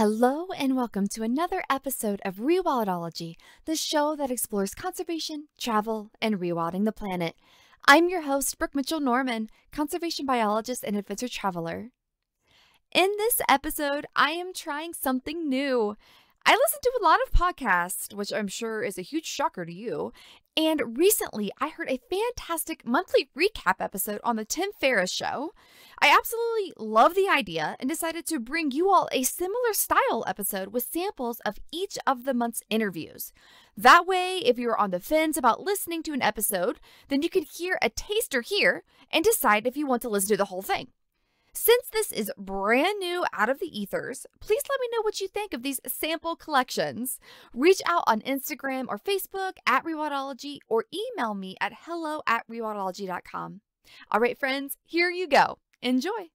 Hello and welcome to another episode of Rewildology, the show that explores conservation, travel, and rewilding the planet. I'm your host, Brooke Mitchell-Norman, conservation biologist and adventure traveler. In this episode, I am trying something new. I listen to a lot of podcasts, which I'm sure is a huge shocker to you. And recently, I heard a fantastic monthly recap episode on the Tim Ferriss Show. I absolutely love the idea and decided to bring you all a similar style episode with samples of each of the month's interviews. That way, if you're on the fence about listening to an episode, then you can hear a taster here and decide if you want to listen to the whole thing. Since this is brand new out of the ethers, please let me know what you think of these sample collections. Reach out on Instagram or Facebook at Rewildology or email me at hello@rewildology.com. All right, friends, here you go. Enjoy.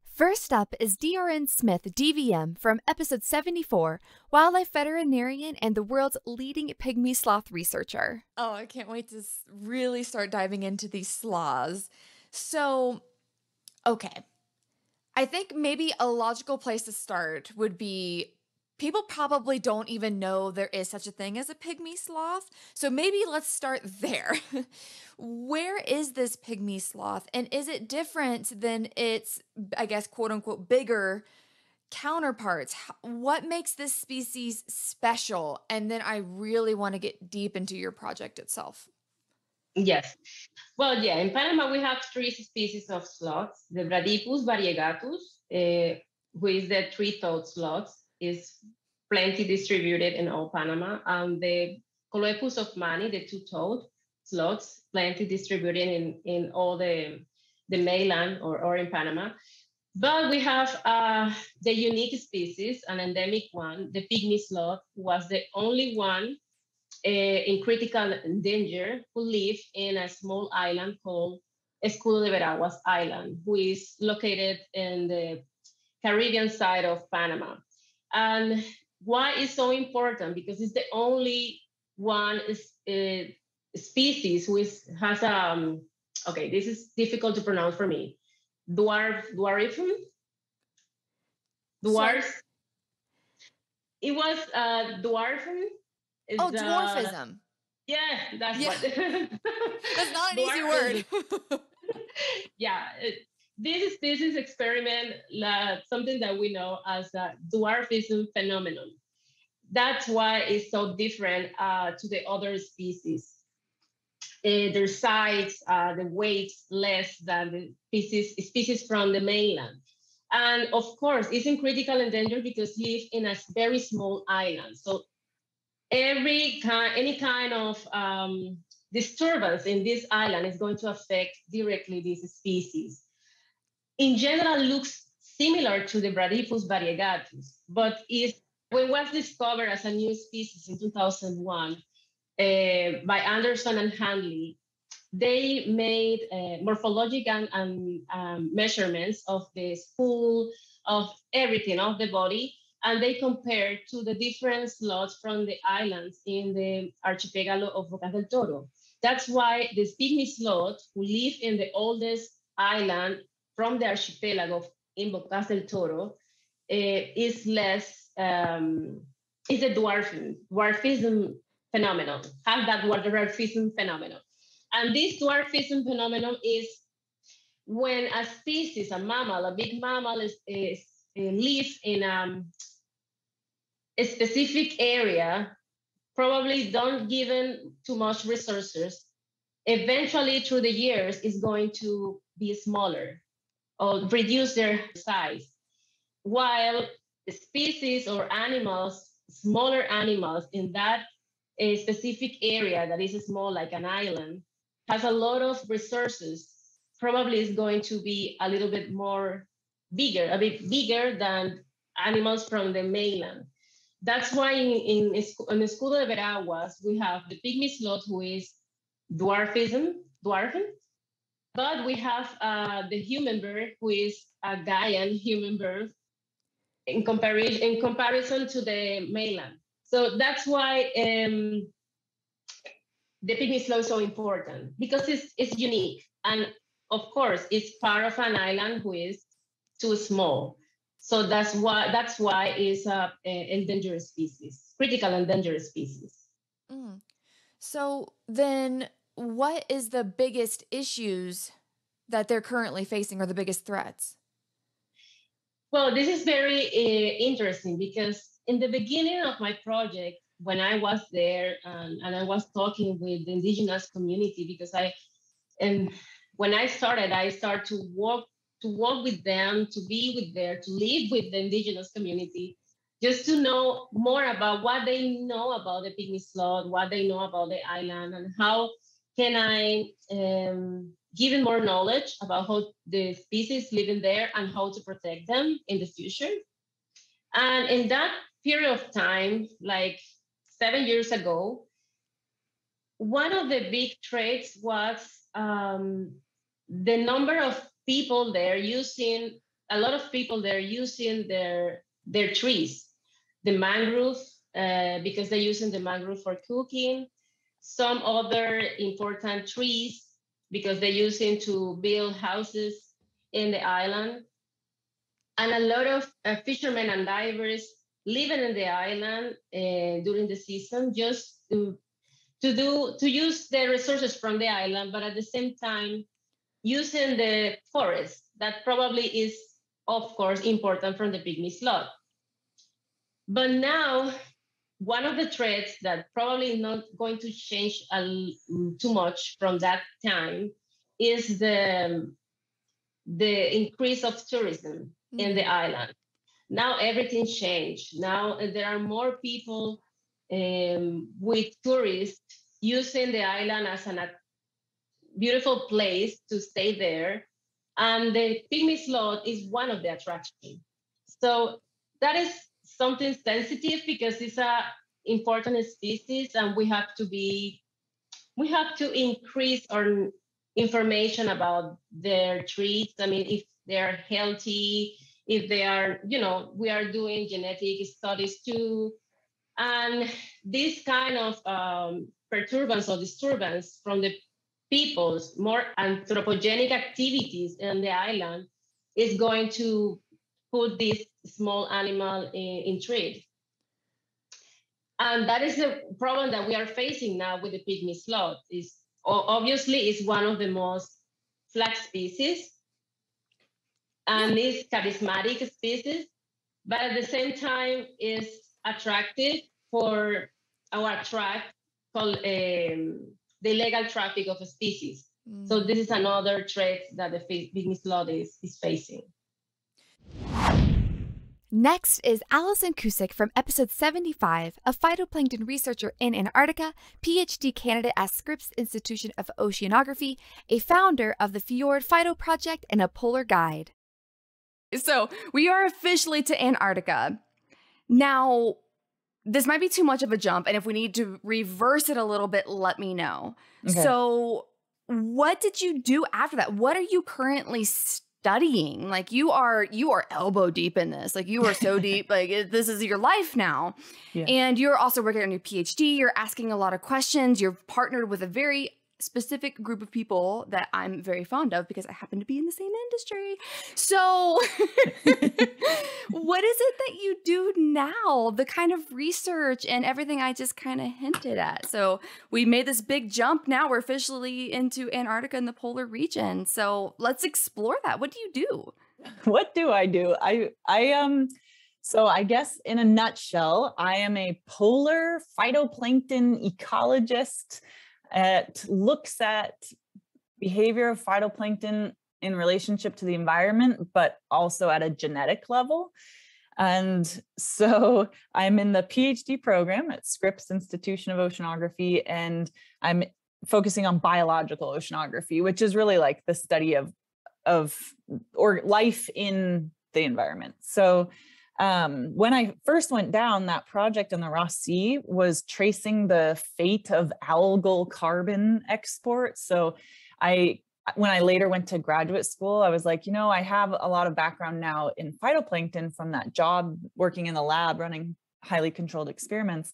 First up is Diorene Smith, DVM, from episode 74, wildlife veterinarian and the world's leading pygmy sloth researcher. Oh, I can't wait to really start diving into these sloths. So, okay. I think maybe a logical place to start would be people probably don't even know there is such a thing as a pygmy sloth. So maybe let's start there. Where is this pygmy sloth? And is it different than its, I guess, quote unquote, bigger counterparts? What makes this species special? And then I really want to get deep into your project itself. Yes. Well, yeah, in Panama, we have three species of sloths. The Bradypus variegatus, who is the three-toed sloth, is plenty distributed in all Panama. And the Coloepus of Mani, the two-toed sloths, plenty distributed in all the mainland or in Panama. But we have the unique species, an endemic one, the pygmy sloth, who was the only one in critical danger who live in a small island called Escudo de Veraguas Island, who is located in the Caribbean side of Panama. And why is so important? Because it's the only one species which has okay, this is difficult to pronounce for me. Dwarfism. It was dwarfism. Dwarfism. Yeah, that's what. That's not an easy word. Yeah, this species experiment, something that we know as the dwarfism phenomenon. That's why it's so different to the other species. Their size, the weight less than the species from the mainland. And of course, it's in critical endanger because it lives in a very small island. So any kind of disturbance in this island is going to affect directly this species. In general, looks similar to the Bradypus variegatus, but when it was discovered as a new species in 2001 by Anderson and Handley, they made morphological and measurements of the skull, of everything, of the body, and they compared to the different sloths from the islands in the archipelago of Bocas del Toro. That's why the pygmy sloth, who live in the oldest island from the archipelago in Bocas del Toro, is less, is a dwarfism phenomenon, has that dwarfism phenomenon. And this dwarfism phenomenon is when a species, a mammal, a big mammal, lives in a specific area, probably don't given too much resources, eventually through the years is going to be smaller or reduce their size. While species or animals, smaller animals in that specific area that is small, like an island, has a lot of resources, probably is going to be a little bit bigger, a bit bigger than animals from the mainland. That's why in Escudo de Veraguas, we have the pygmy sloth, who is dwarfing, but we have the human bird, who is a Gaian human bird in comparison to the mainland. So that's why the pygmy sloth is so important, because it's unique. And of course, it's part of an island who is too small. So that's why it's a endangered species, critical endangered species. Mm. So then what is the biggest issues that they're currently facing or the biggest threats? Well, this is very interesting because in the beginning of my project, when I was there and I was talking with the indigenous community, because and when I started to walk with them, to be with there, to live with the indigenous community, just to know more about what they know about the pygmy sloth, what they know about the island, and how can I give them more knowledge about how the species live in there and how to protect them in the future. And in that period of time, like 7 years ago, one of the big traits was the number of people there using a lot of people there using their trees, the mangrove, because they're using the mangrove for cooking, some other important trees because they're using to build houses in the island, and a lot of fishermen and divers living in the island during the season just to use the resources from the island, but at the same time using the forest that probably is, of course, important from the pygmy sloth. But now, one of the threats that probably not going to change too much from that time is the increase of tourism in the island. Now everything changed. Now there are more people with tourists using the island as a beautiful place to stay there. And the pygmy sloth is one of the attractions. So that is something sensitive because it's a important species, and we have to increase our information about their treats. I mean, if they're healthy, if they are, we are doing genetic studies too. And this kind of perturbance or disturbance from the people's more anthropogenic activities in the island is going to put this small animal in threat. And that is the problem that we are facing now with the pygmy sloth. Is obviously it's one of the most flagged species and is charismatic species, but at the same time is attractive for our track called the illegal traffic of a species. So this is another threat that the pygmy sloth is facing. Next is Allison Cusick from episode 75, a phytoplankton researcher in Antarctica, PhD candidate at Scripps Institution of Oceanography, a founder of the Fjord Phyto Project, and a polar guide. So we are officially to Antarctica. Now, this might be too much of a jump, and if we need to reverse it a little bit, let me know. Okay. So what did you do after that? What are you currently studying? Like you are elbow deep in this. Like you are so deep, like this is your life now. Yeah. And you're also working on your PhD. You're asking a lot of questions. You're partnered with a very specific group of people that I'm very fond of because I happen to be in the same industry. So what is it that you do now? The kind of research and everything I just kind of hinted at. So we made this big jump. Now we're officially into Antarctica and the polar region. So let's explore that. What do you do? What do I do? So I guess in a nutshell, I am a polar phytoplankton ecologist. It looks at behavior of phytoplankton in relationship to the environment, but also at a genetic level. And so I'm in the PhD program at Scripps Institution of Oceanography, and I'm focusing on biological oceanography, which is really like the study of life in the environment. So when I first went down, that project in the Ross Sea was tracing the fate of algal carbon export. So when I later went to graduate school, I was like, I have a lot of background now in phytoplankton from that job working in the lab running highly controlled experiments.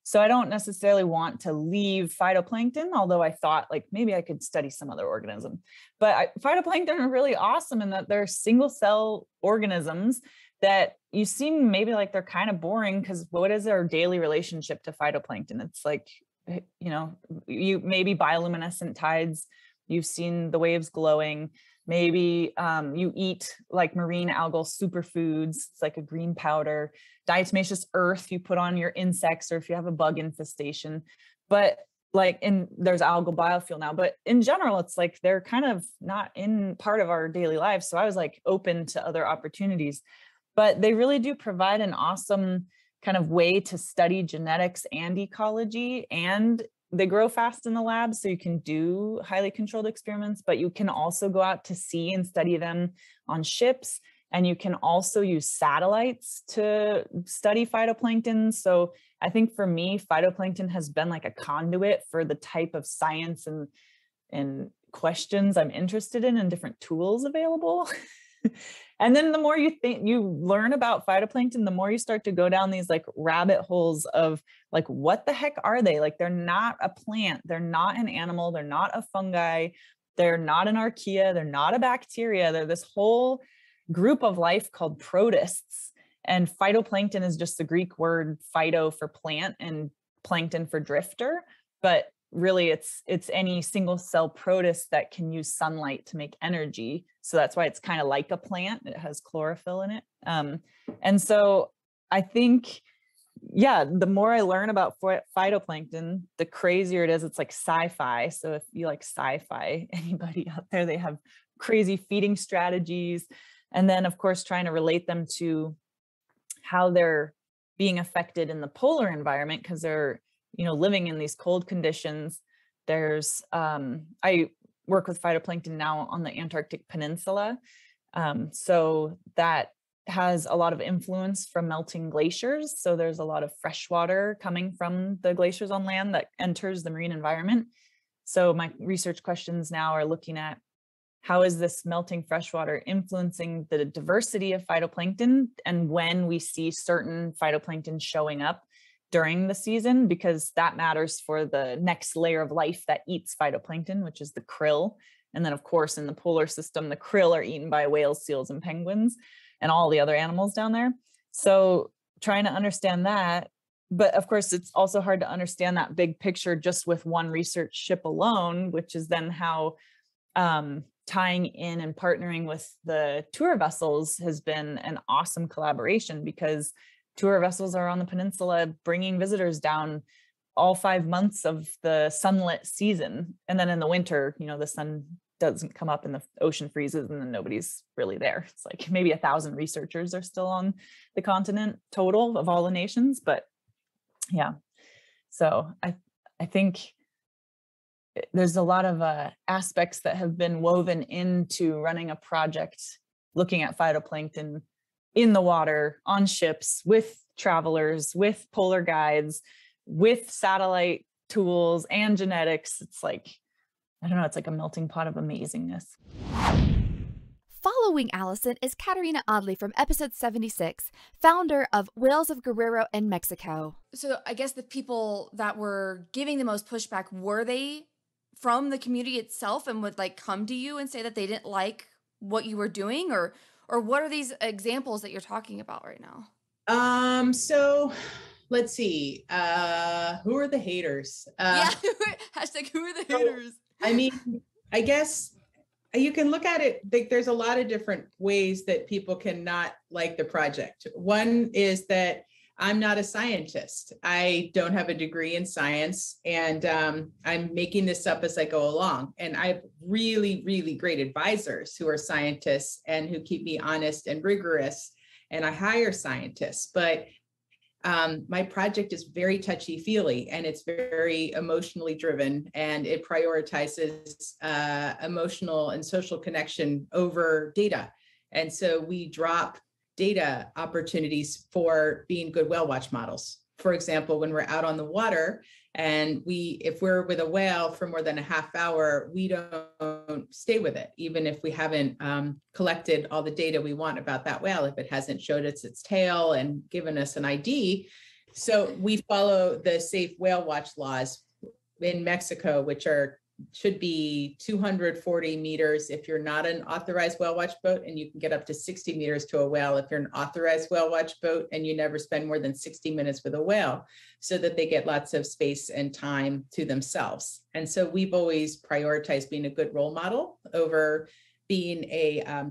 So I don't necessarily want to leave phytoplankton, although I thought like maybe I could study some other organism. But phytoplankton are really awesome in that they're single cell organisms that you seem maybe like they're kind of boring, because what is our daily relationship to phytoplankton? It's like, you know, you maybe bioluminescent tides, you've seen the waves glowing, maybe you eat like marine algal superfoods, it's like a green powder, diatomaceous earth you put on your insects, or if you have a bug infestation. But like, and there's algal biofuel now, but in general, it's like they're kind of not in part of our daily lives. So I was like open to other opportunities, but they really do provide an awesome kind of way to study genetics and ecology, and they grow fast in the lab, so you can do highly controlled experiments, but you can also go out to sea and study them on ships. And you can also use satellites to study phytoplankton. So I think for me, phytoplankton has been like a conduit for the type of science and questions I'm interested in, and different tools available. And then the more you learn about phytoplankton, the more you start to go down these like rabbit holes of like, what the heck are they? Like, they're not a plant, they're not an animal, they're not a fungi, they're not an archaea, they're not a bacteria. They're this whole group of life called protists. And phytoplankton is just the Greek word phyto for plant and plankton for drifter. But really it's any single cell protist that can use sunlight to make energy. So that's why it's kind of like a plant. It has chlorophyll in it. And so I think, yeah, the more I learn about phytoplankton, the crazier it is. It's like sci-fi. So if you like sci-fi, anybody out there, they have crazy feeding strategies. And then of course, trying to relate them to how they're being affected in the polar environment, because they're, you know, living in these cold conditions. There's, I work with phytoplankton now on the Antarctic Peninsula. So that has a lot of influence from melting glaciers. So there's a lot of fresh water coming from the glaciers on land that enters the marine environment. So my research questions now are looking at, how is this melting freshwater influencing the diversity of phytoplankton, and when we see certain phytoplankton showing up during the season, because that matters for the next layer of life that eats phytoplankton, which is the krill. And then of course, in the polar system, the krill are eaten by whales, seals, and penguins, and all the other animals down there. So trying to understand that, but of course, it's also hard to understand that big picture just with one research ship alone, which is then how tying in and partnering with the tour vessels has been an awesome collaboration, because tour vessels are on the peninsula bringing visitors down all 5 months of the sunlit season. And then in the winter, you know, the sun doesn't come up and the ocean freezes and then nobody's really there. It's like maybe 1,000 researchers are still on the continent total of all the nations. But yeah, so I think there's a lot of aspects that have been woven into running a project looking at phytoplankton in the water, on ships, with travelers, with polar guides, with satellite tools and genetics. It's like, I don't know, it's like a melting pot of amazingness. Following Allison is Katherina Audley from episode 76, founder of Whales of Guerrero in Mexico. So I guess the people that were giving the most pushback, were they from the community itself and would like come to you and say that they didn't like what you were doing, or what are these examples that you're talking about right now? So let's see. Who are the haters? Yeah. Hashtag who are the haters? I mean, I guess you can look at it, like, there's a lot of different ways that people can not like the project. One is that I'm not a scientist. I don't have a degree in science, and I'm making this up as I go along. And I have really, really great advisors who are scientists and who keep me honest and rigorous, and I hire scientists. But my project is very touchy-feely, and it's very emotionally driven, and it prioritizes emotional and social connection over data. And so we drop data opportunities for being good whale watch models. For example, when we're out on the water and if we're with a whale for more than a half hour, we don't stay with it, even if we haven't collected all the data we want about that whale, if it hasn't showed us its tail and given us an ID. So we follow the safe whale watch laws in Mexico, which are should be 240 meters if you're not an authorized whale watch boat, and you can get up to 60 meters to a whale if you're an authorized whale watch boat, and you never spend more than 60 minutes with a whale, so that they get lots of space and time to themselves. And so we've always prioritized being a good role model over being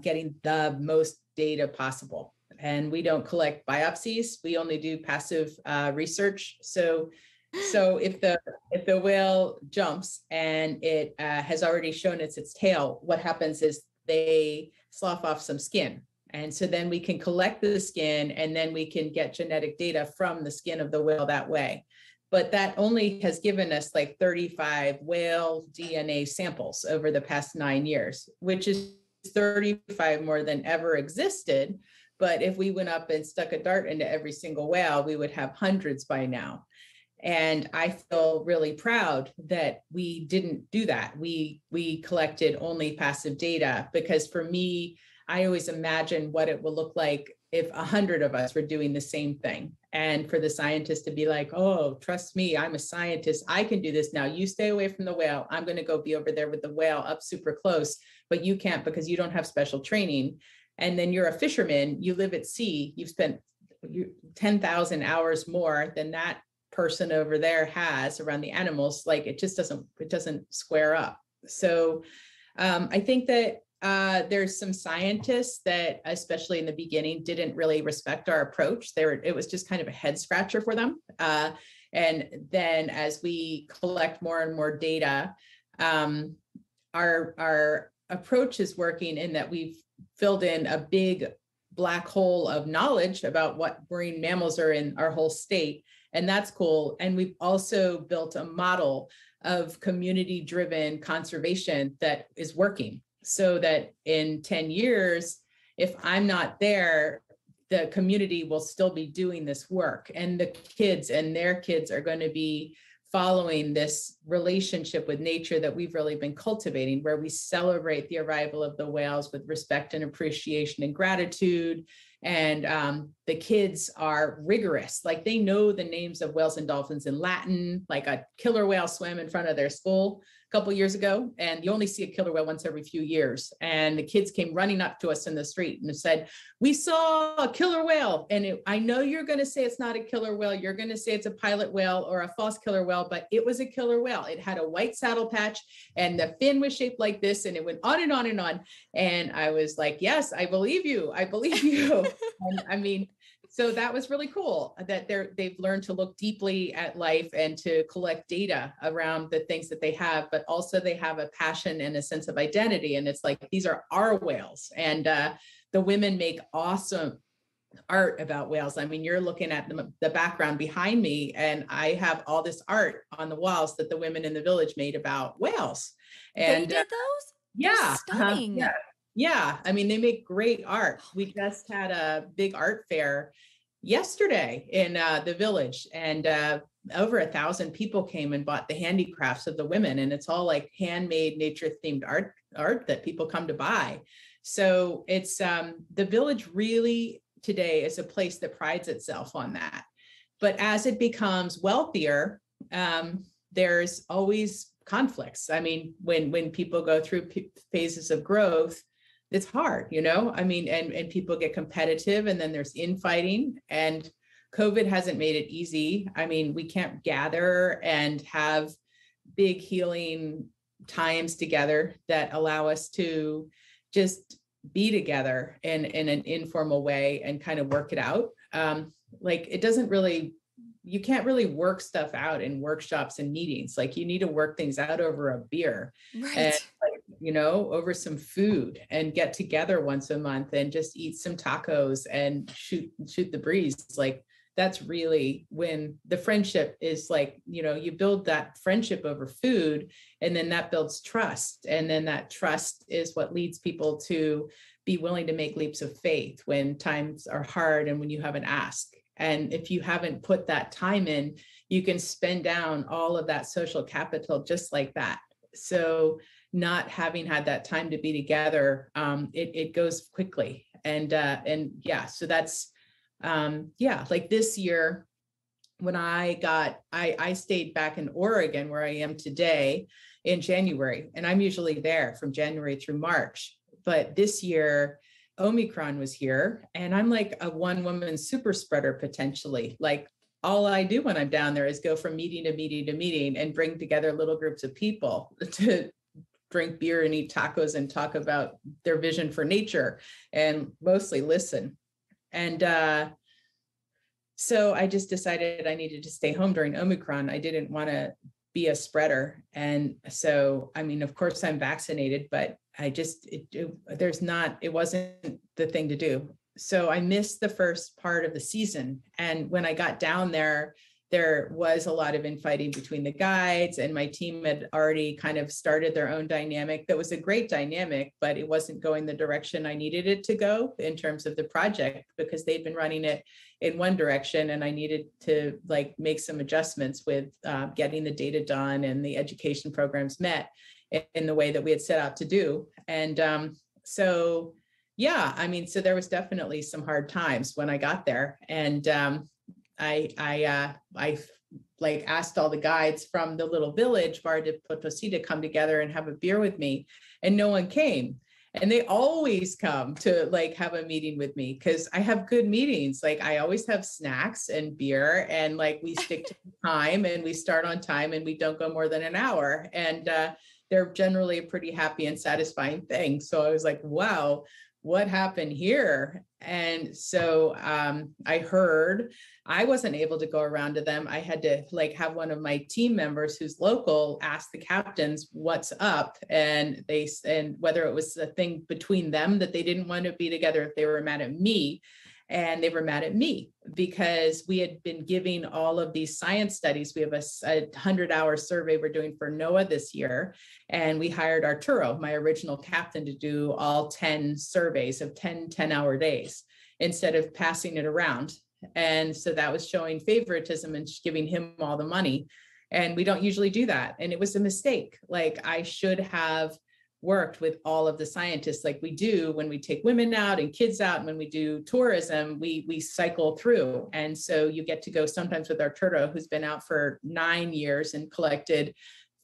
getting the most data possible. And we don't collect biopsies. We only do passive research. So if the whale jumps and it has already shown its tail, what happens is they slough off some skin. And so then we can collect the skin, and then we can get genetic data from the skin of the whale that way. But that only has given us like 35 whale DNA samples over the past 9 years, which is 35 more than ever existed. But if we went up and stuck a dart into every single whale, we would have hundreds by now. And I feel really proud that we didn't do that. We collected only passive data, because for me, I always imagine what it will look like if 100 of us were doing the same thing. And for the scientists to be like, oh, trust me, I'm a scientist. I can do this now. You stay away from the whale. I'm going to go be over there with the whale up super close, but you can't because you don't have special training. And then you're a fisherman, you live at sea, you've spent 10,000 hours more than that person over there has around the animals. Like it doesn't square up. So I think that there's some scientists that, especially in the beginning, didn't really respect our approach. It was just kind of a head scratcher for them. And then as we collect more and more data, our approach is working in that we've filled in a big black hole of knowledge about what marine mammals are in our whole state. And that's cool. And we've also built a model of community-driven conservation that is working, so that in 10 years, if I'm not there, the community will still be doing this work. And the kids and their kids are going to be following this relationship with nature that we've really been cultivating, where we celebrate the arrival of the whales with respect and appreciation and gratitude. And the kids are rigorous, like they know the names of whales and dolphins in Latin. Like a killer whale swam in front of their school a couple of years ago, and you only see a killer whale once every few years. And the kids came running up to us in the street and said, we saw a killer whale. And I know you're going to say it's not a killer whale. You're going to say it's a pilot whale or a false killer whale, but it was a killer whale. It had a white saddle patch and the fin was shaped like this, and it went on and on and on. And I was like, yes, I believe you. I believe you. And I mean, so that was really cool that they've learned to look deeply at life and to collect data around the things that they have, but also they have a passion and a sense of identity. And it's like, these are our whales. And the women make awesome art about whales. I mean, you're looking at the background behind me, and I have all this art on the walls that the women in the village made about whales. And they did those? Yeah. Stunning. Yeah, I mean, they make great art. We just had a big art fair yesterday in the village, and over 1,000 people came and bought the handicrafts of the women, and it's all like handmade, nature-themed art that people come to buy. So it's the village really today is a place that prides itself on that. But as it becomes wealthier, there's always conflicts. I mean, when people go through phases of growth, it's hard, you know, I mean, and people get competitive, and then there's infighting, and COVID hasn't made it easy. I mean, we can't gather and have big healing times together that allow us to just be together in an informal way and kind of work it out. Like it doesn't really, you can't really work stuff out in workshops and meetings. Like you need to work things out over a beer. Right. And you know, over some food, and get together once a month and just eat some tacos and shoot the breeze. Like that's really when the friendship is like, you know, you build that friendship over food, and then that builds trust. And then that trust is what leads people to be willing to make leaps of faith when times are hard and when you have an ask. And if you haven't put that time in, you can spend down all of that social capital just like that. So not having had that time to be together, it goes quickly. And yeah, so that's, yeah, like this year, when I stayed back in Oregon where I am today in January, and I'm usually there from January through March. But this year, Omicron was here, and I'm like a one-woman super spreader potentially. Like all I do when I'm down there is go from meeting to meeting to meeting and bring together little groups of people to drink beer and eat tacos and talk about their vision for nature and mostly listen. And so I just decided I needed to stay home during Omicron. I didn't want to be a spreader. And so, I mean, of course I'm vaccinated, but it wasn't the thing to do. So I missed the first part of the season. And when I got down there was a lot of infighting between the guides, and my team had already kind of started their own dynamic. That was a great dynamic, but it wasn't going the direction I needed it to go in terms of the project, because they'd been running it in one direction, and I needed to like make some adjustments with getting the data done and the education programs met in the way that we had set out to do. And so, yeah, I mean, so there was definitely some hard times when I got there. And I like asked all the guides from the little village, Bar de Potosí, to come together and have a beer with me, and no one came. And they always come to like have a meeting with me because I have good meetings. Like I always have snacks and beer, and like we stick to time and we start on time and we don't go more than an hour. And they're generally a pretty happy and satisfying thing. So I was like, wow, what happened here? And so I heard I wasn't able to go around to them. I had to like have one of my team members who's local ask the captains what's up, and whether it was a thing between them that they didn't want to be together, if they were mad at me. And they were mad at me because we had been giving all of these science studies. We have a 100-hour survey we're doing for NOAA this year. And we hired Arturo, my original captain, to do all 10 surveys of 10-hour days instead of passing it around. And so that was showing favoritism and giving him all the money. And we don't usually do that. And it was a mistake. Like I should have worked with all of the scientists like we do when we take women out and kids out, and when we do tourism, we cycle through. And so you get to go sometimes with Arturo, who's been out for 9 years and collected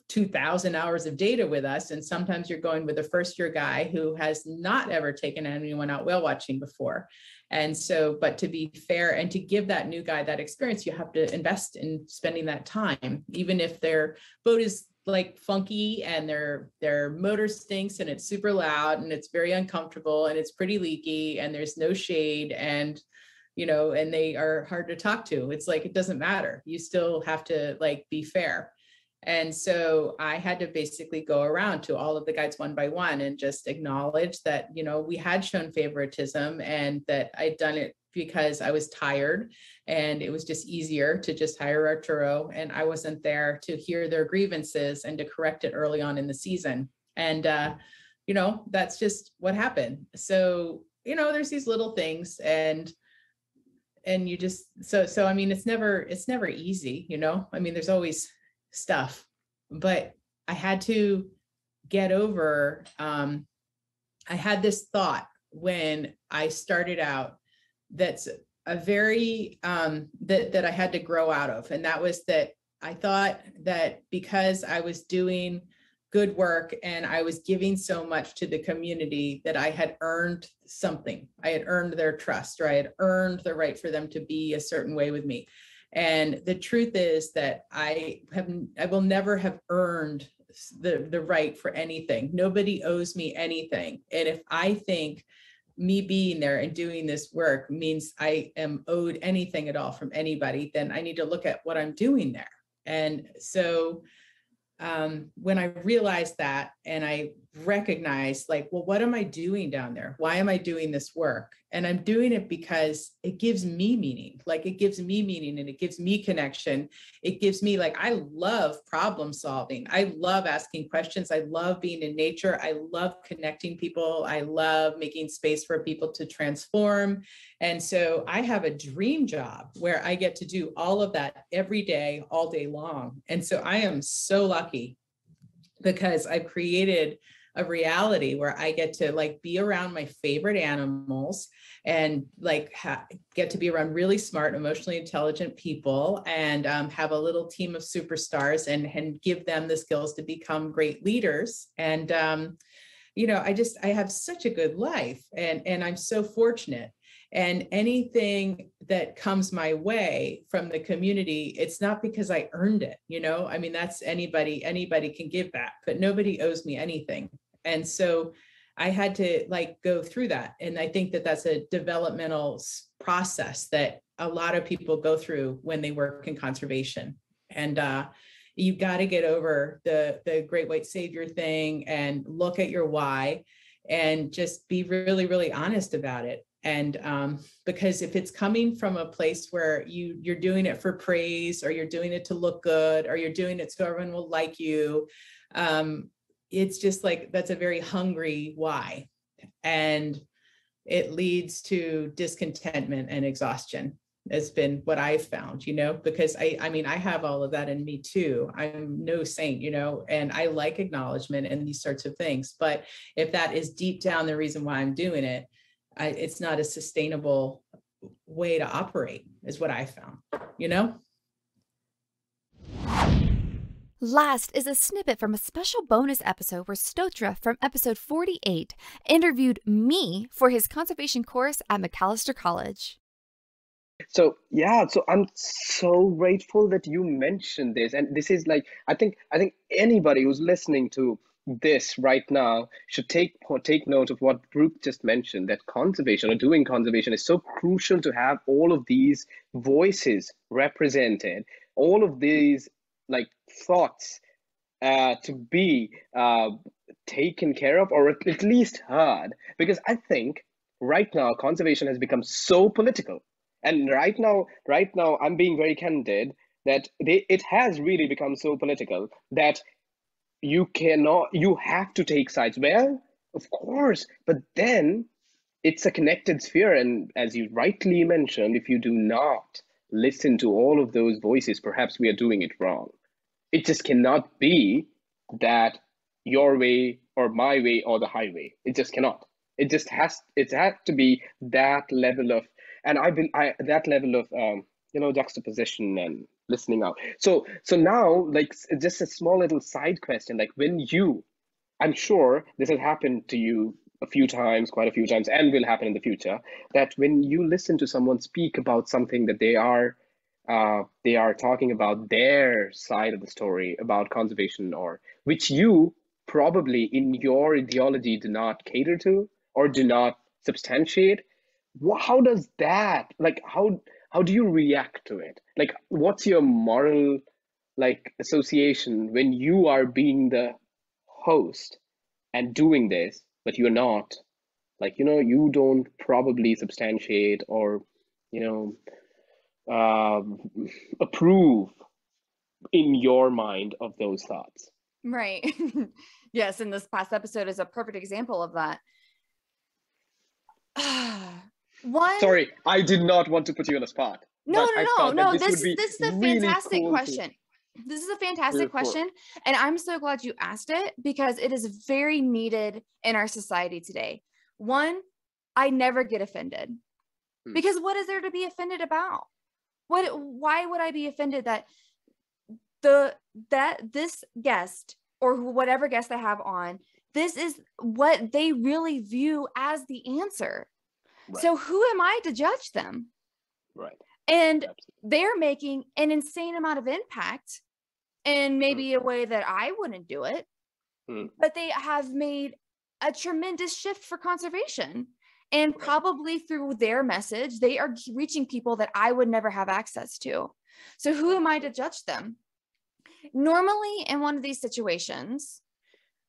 2,000 hours of data with us. And sometimes you're going with a first-year guy who has not ever taken anyone out whale watching before. And so, but to be fair and to give that new guy that experience, you have to invest in spending that time, even if their boat is like funky and their motor stinks and it's super loud and it's very uncomfortable and it's pretty leaky and there's no shade and, you know, and they are hard to talk to. It's like, it doesn't matter. You still have to like be fair. And so I had to basically go around to all of the guides one by one and just acknowledge that, you know, we had shown favoritism and that I'd done it because I was tired and it was just easier to just hire Arturo, and I wasn't there to hear their grievances and to correct it early on in the season. And, you know, that's just what happened. So, you know, there's these little things and you just, so, I mean, it's never easy, you know, I mean, there's always stuff, but I had to get over, I had this thought when I started out that's a very that I had to grow out of, and that was that I thought that because I was doing good work and I was giving so much to the community that I had earned something. I had earned their trust, or I had earned the right for them to be a certain way with me. And the truth is that I will never have earned the right for anything. Nobody owes me anything. And if I think me being there and doing this work means I am owed anything at all from anybody, then I need to look at what I'm doing there. And so when I realized that, and I recognized like, well, what am I doing down there? Why am I doing this work? And I'm doing it because it gives me meaning. Like it gives me meaning and it gives me connection. It gives me like, I love problem solving. I love asking questions. I love being in nature. I love connecting people. I love making space for people to transform. And so I have a dream job where I get to do all of that every day, all day long. And so I am so lucky because I've created of reality where I get to like be around my favorite animals and like get to be around really smart, emotionally intelligent people and have a little team of superstars and give them the skills to become great leaders. And, I have such a good life and I'm so fortunate. And anything that comes my way from the community, it's not because I earned it, I mean, that's anybody can give back, but nobody owes me anything. And so I had to like go through that. And I think that that's a developmental process that a lot of people go through when they work in conservation. And you got to get over the great white savior thing and look at your why and just be really, really honest about it. And because if it's coming from a place where you're doing it for praise, or you're doing it to look good, or you're doing it so everyone will like you, it's just like, that's a very hungry why. And it leads to discontentment and exhaustion. Has been what I've found, because I mean, I have all of that in me too. I'm no saint, and I like acknowledgement and these sorts of things. But if that is deep down the reason why I'm doing it, it's not a sustainable way to operate, is what I found, Last is a snippet from a special bonus episode where Stotra from episode 48 interviewed me for his conservation course at Macalester College. So I'm so grateful that you mentioned this. And this is like, I think anybody who's listening to this right now should take note of what Brooke just mentioned, that conservation or doing conservation is so crucial to have all of these voices represented, all of these like thoughts to be taken care of, or at least heard, because I think right now conservation has become so political. And right now I'm being very candid that it has really become so political that you have to take sides. Well, of course, but then it's a connected sphere. And as you rightly mentioned, if you do not listen to all of those voices, perhaps we are doing it wrong. It just cannot be that your way or my way or the highway. It just cannot. It just has to be that level of, and that level of juxtaposition and listening out. So now, like, just a small little side question, like I'm sure this has happened to you quite a few times, and will happen in the future, that when you listen to someone speak about something that they are talking about their side of the story about conservation, or which you probably in your ideology do not cater to or do not substantiate, how does that, like, how do you react to it? Like, what's your moral like association when you are being the host and doing this, but you're not, like, you don't probably substantiate or approve in your mind of those thoughts? Right. Yes, and this past episode is a perfect example of that. Sorry, I did not want to put you on the spot. No. This is a really fantastic cool question. This is a fantastic question. And I'm so glad you asked it, because it is very needed in our society today. One, I never get offended, because what is there to be offended about? Why would I be offended that this guest, or whatever guest I have on, this is what they really view as the answer. Right. So who am I to judge them? Right. And they're making an insane amount of impact in maybe a way that I wouldn't do it, but they have made a tremendous shift for conservation. And probably through their message, they are reaching people that I would never have access to. So who am I to judge them? Normally in one of these situations,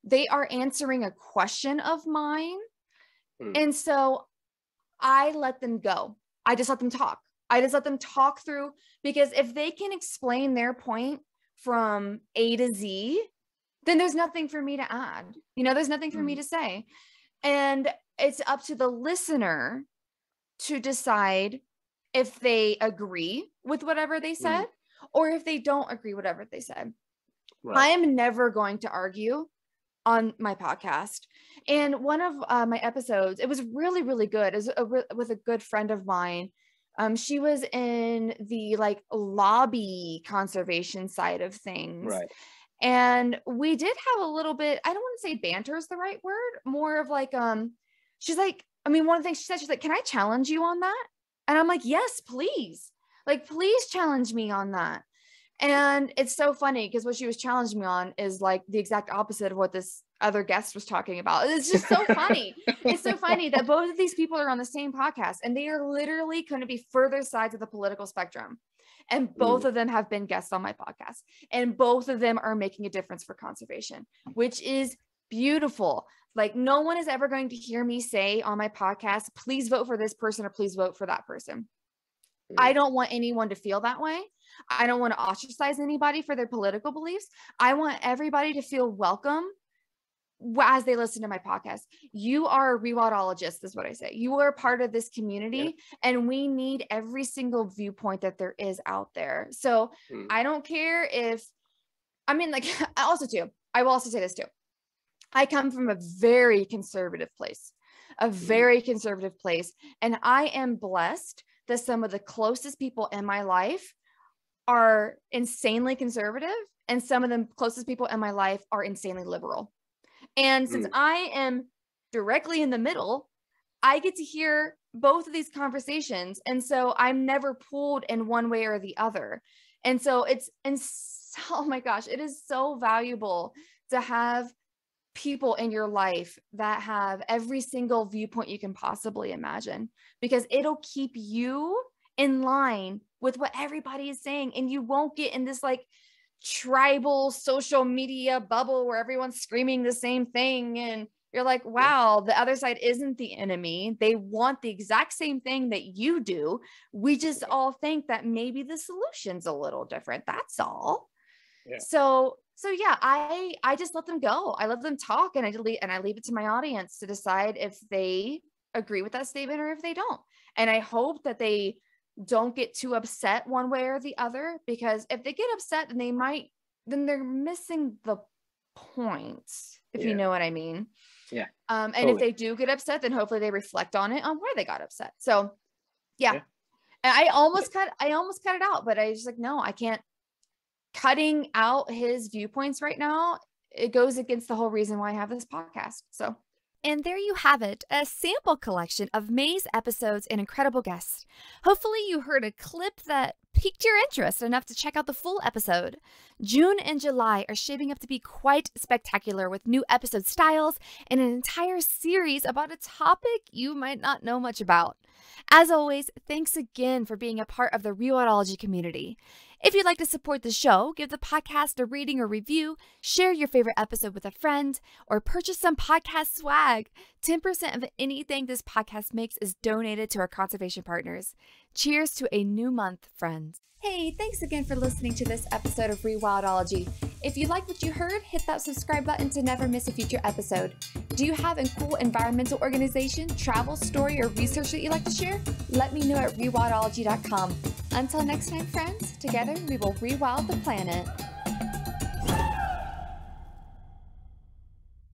they are answering a question of mine. And so I let them go. I just let them talk. I just let them talk through, because if they can explain their point from A to Z, then there's nothing for me to add. There's nothing for me to say. And it's up to the listener to decide if they agree with whatever they said, or if they don't agree with whatever they said. Right. I am never going to argue on my podcast. And one of my episodes, it was really, really good. It was with a good friend of mine. She was in the like lobby conservation side of things. Right. And we did have a little bit, I don't want to say banter is the right word, more of like, she's like, I mean, one of the things she said, she's like, can I challenge you on that? And I'm like, yes, please. Like, please challenge me on that. And it's so funny because what she was challenging me on is like the exact opposite of what this other guest was talking about. It's just so funny. It's so funny that both of these people are on the same podcast and they are literally going to be further sides of the political spectrum. And both of them have been guests on my podcast, and both of them are making a difference for conservation, which is beautiful. Like, no one is ever going to hear me say on my podcast, please vote for this person or please vote for that person. I don't want anyone to feel that way. I don't want to ostracize anybody for their political beliefs. I want everybody to feel welcome as they listen to my podcast. You are a rewildologist, is what I say. You are part of this community, and we need every single viewpoint that there is out there. So I don't care if, I mean, like, I will also say this too. I come from a very conservative place, and I am blessed that some of the closest people in my life are insanely conservative, and some of the closest people in my life are insanely liberal. And since I am directly in the middle, I get to hear both of these conversations. And so I'm never pulled in one way or the other. And so oh my gosh, it is so valuable to have people in your life that have every single viewpoint you can possibly imagine, because it'll keep you in line with what everybody is saying. And you won't get in this like tribal social media bubble where everyone's screaming the same thing. And you're like, wow, the other side isn't the enemy. They want the exact same thing that you do. We just all think that maybe the solution's a little different. That's all. Yeah. So yeah, I just let them go. I let them talk, and I leave it to my audience to decide if they agree with that statement or if they don't. And I hope that they don't get too upset one way or the other, because if they get upset, then they're missing the point, if you know what I mean. Yeah. And if they do get upset, then hopefully they reflect on it, on why they got upset. So yeah. And I almost cut it out, but I was like, no, I can't. Cutting out his viewpoints right now, it goes against the whole reason why I have this podcast. So. And there you have it, a sample collection of May's episodes and incredible guests. Hopefully you heard a clip that piqued your interest enough to check out the full episode. June and July are shaping up to be quite spectacular, with new episode styles and an entire series about a topic you might not know much about. As always, thanks again for being a part of the Rewildology community. If you'd like to support the show, give the podcast a rating or review, share your favorite episode with a friend, or purchase some podcast swag. 10% of anything this podcast makes is donated to our conservation partners. Cheers to a new month, friends. Hey, thanks again for listening to this episode of Rewildology. If you like what you heard, hit that subscribe button to never miss a future episode. Do you have a cool environmental organization, travel story, or research that you'd like to share? Let me know at rewildology.com. Until next time, friends, together we will rewild the planet.